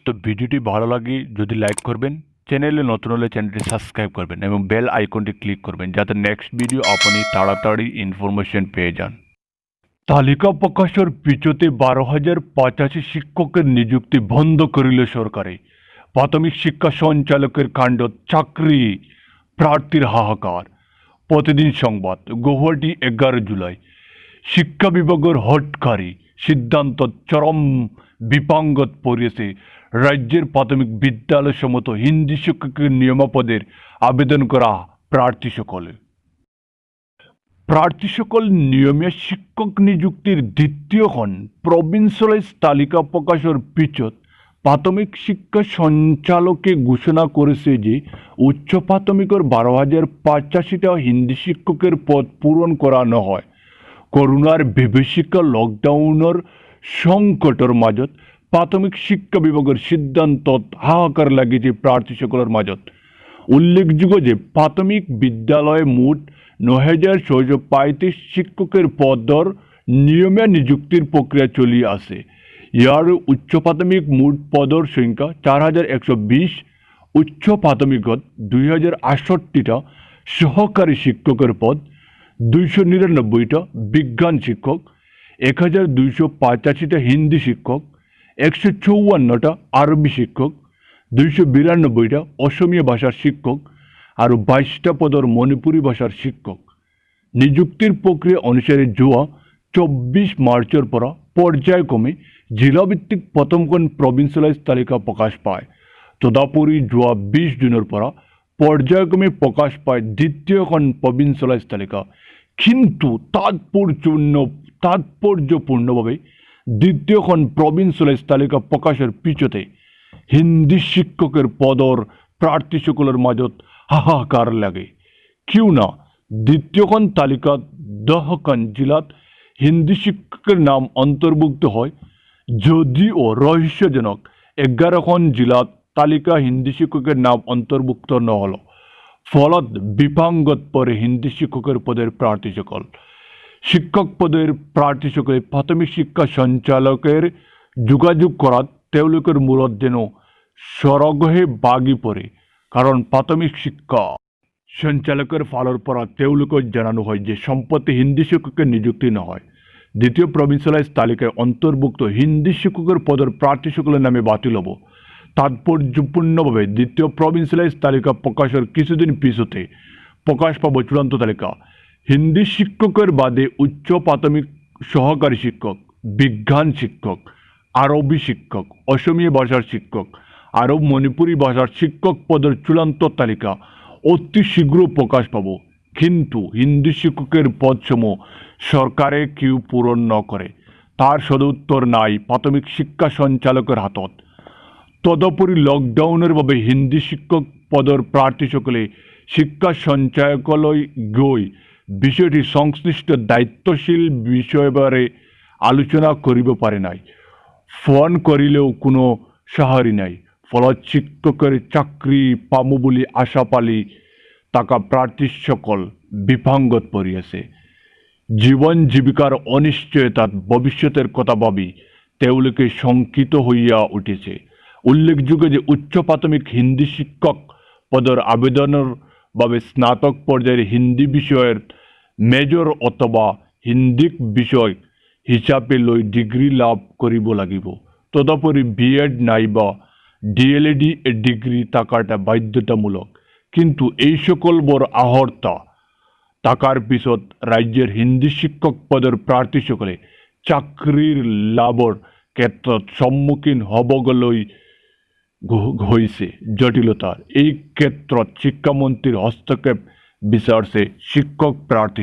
তো ভিডিওটি ভালো লাগে যদি লাইক করবেন, চ্যানেলে নতুন হলে চ্যানেলটি সাবস্ক্রাইব করবেন এবং বেল আইকনটি ক্লিক করবেন যাতে নেক্সট ভিডিও আপনি তাড়াতাড়ি ইনফরমেশন পেয়ে যান। তালিকা প্রকাশের পিছতে 12,085 শিক্ষকের নিযুক্তি বন্ধ করিল সরকারে। প্রাথমিক শিক্ষা সঞ্চালকের কাণ্ড, চাকরি প্রার্থীর হাহাকার। প্রতিদিন সংবাদ। গৌহাটি 11 জুলাই। শিক্ষা বিভাগের হটকারী সিদ্ধান্ত চরম বিপাঙ্গত পড়িয়েছে রাজ্যের প্রাথমিক বিদ্যালয় সমত হিন্দি শিক্ষকের নিয়মাপদের আবেদন করা প্রার্থী সকল নিয়মীয় শিক্ষক নিযুক্তির দ্বিতীয়খন প্রভিন্সিয়ালাইজ তালিকা প্রকাশের পিছত প্রাথমিক শিক্ষা সঞ্চালকে ঘোষণা করেছে যে উচ্চ প্রাথমিকের 12,085টা হিন্দি শিক্ষকের পদ পূরণ করা নহয়। করোনার বিভীষিকা লকডাউনের সংকটের মাজত প্রাথমিক শিক্ষা বিভাগের সিদ্ধান্তত হাহাকার লাগিয়েছে প্রার্থী সকলের মাজত। উল্লেখযোগ্য যে প্রাথমিক বিদ্যালয়ে মোট 9,635 শিক্ষকের পদর নিয়মীয় নিযুক্তির প্রক্রিয়া চলি আছে। ইয়ার উচ্চ প্রাথমিক মোট পদর সংখ্যা 4,120, উচ্চ প্রাথমিকত 2,068টা সহকারী শিক্ষকের পদ, 299টা বিজ্ঞান শিক্ষক, 1,285টা হিন্দি শিক্ষক, 154টা আরবি শিক্ষক, 292টা অসমীয়া ভাষার শিক্ষক আর 22টা পদর মণিপুরী ভাষার শিক্ষক। নিযুক্তির প্রক্রিয়া অনুসারে জোয়া 24 মার্চের পরা পর্যায়ক্রমে জেলাভিত্তিক প্রথমখন প্রভিন্সিয়ালাইজ তালিকা প্রকাশ পায়। তদাপরি জোয়া 20 জুনের পরা পর্যায়ক্রমে প্রকাশ পায় দ্বিতীয়খন প্রভিন্সিয়ালাইজ তালিকা। কিন্তু তাৎপর্যপূর্ণভাবে দ্বিতীয়খন প্রভিন্সিয়ালাইজ তালিকা প্রকাশের পিছতে হিন্দি শিক্ষকের পদর প্রার্থী সকলের মাজত হাহাকার লাগে। কিউ না দ্বিতীয়খন তালিকাত 10খন জেলাত হিন্দি শিক্ষকের নাম অন্তর্ভুক্ত হয়, যদিও রহস্যজনক 11খন জেলাত তালিকা হিন্দি শিক্ষকের নাম অন্তর্ভুক্ত নহল। ফলত বিপাঙ্গত পরে হিন্দি শিক্ষকের পদের প্রার্থী সকল। শিক্ষক পদের প্রার্থী সকলে প্রাথমিক শিক্ষা সঞ্চালকের যোগাযোগ করাত তেওঁলোকের মূলত যেন সরগহে বাগি পড়ে, কারণ প্রাথমিক শিক্ষা সঞ্চালকের ফালর পরা তেওঁলোকক জানানো হয় যে সম্প্রতি হিন্দি শিক্ষকের নিযুক্তি নহয়। দ্বিতীয় প্রভিন্সিয়ালাইজ তালিকায় অন্তর্ভুক্ত হিন্দি শিক্ষকের পদের প্রার্থী সকলের নামে বাতিল হব। তাৎপর্যপূর্ণভাবে দ্বিতীয় প্রভিন্সিয়ালাইজ তালিকা প্রকাশের কিছুদিন পিছতে প্রকাশ পাব চূড়ান্ত তালিকা। হিন্দি শিক্ষকের বাদে উচ্চ প্রাথমিক সহকারী শিক্ষক, বিজ্ঞান শিক্ষক, আরবি শিক্ষক, অসমীয়া ভাষার শিক্ষক, আরব মণিপুরী ভাষার শিক্ষক পদের চূড়ান্ত তালিকা অতি শীঘ্র প্রকাশ পাব। কিন্তু হিন্দি শিক্ষকের পদসমূহ সরকারে কেউ পূরণ ন করে, তার সদুত্তর নাই প্রাথমিক শিক্ষা সঞ্চালকের হাতত। তদুপরি লকডাউনের ভাবে হিন্দি শিক্ষক পদর প্রার্থী সকলে শিক্ষা সঞ্চালকালয় গৈ বিষয়টি সংশ্লিষ্ট দায়িত্বশীল বিষয়বারে আলোচনা করিব পারে নাই। ফোন করিলেও কোনো সাহারি নাই। ফলত শিক্ষকের চাকরি পামু বলে আশা পালি তাকা প্রার্থী সকল বিপাঙ্গত পড়িয়াছে। জীবন জীবিকার অনিশ্চয়তার ভবিষ্যতের কথা ভাবি তেওঁলোকে শঙ্কিত হইয়া উঠেছে। উল্লেখযোগ্য যে উচ্চ প্রাথমিক হিন্দি শিক্ষক পদর আবেদনের ভাবে স্নাতক পর্যায়ের হিন্দি বিষয়ের মেজর অথবা হিন্দিক বিষয় হিসাবে লৈ ডিগ্রি লাভ করিব লাগিব। তদুপরি বিএড নাইবা ডিএলএড ডিগ্রি থাকাটা বাধ্যতামূলক। কিন্তু এই সকল বড় আহর্তা টাকার পিছত রাজ্যের হিন্দি শিক্ষক পদের প্রার্থী সকলে চাকরির লাভর ক্ষেত্ৰত সম্মুখীন হবগলৈ হয়েছে জটিলতার। এই ক্ষেত্ৰত শিক্ষামন্ত্রীর হস্তক্ষেপ বিচারছে শিক্ষক প্রার্থী।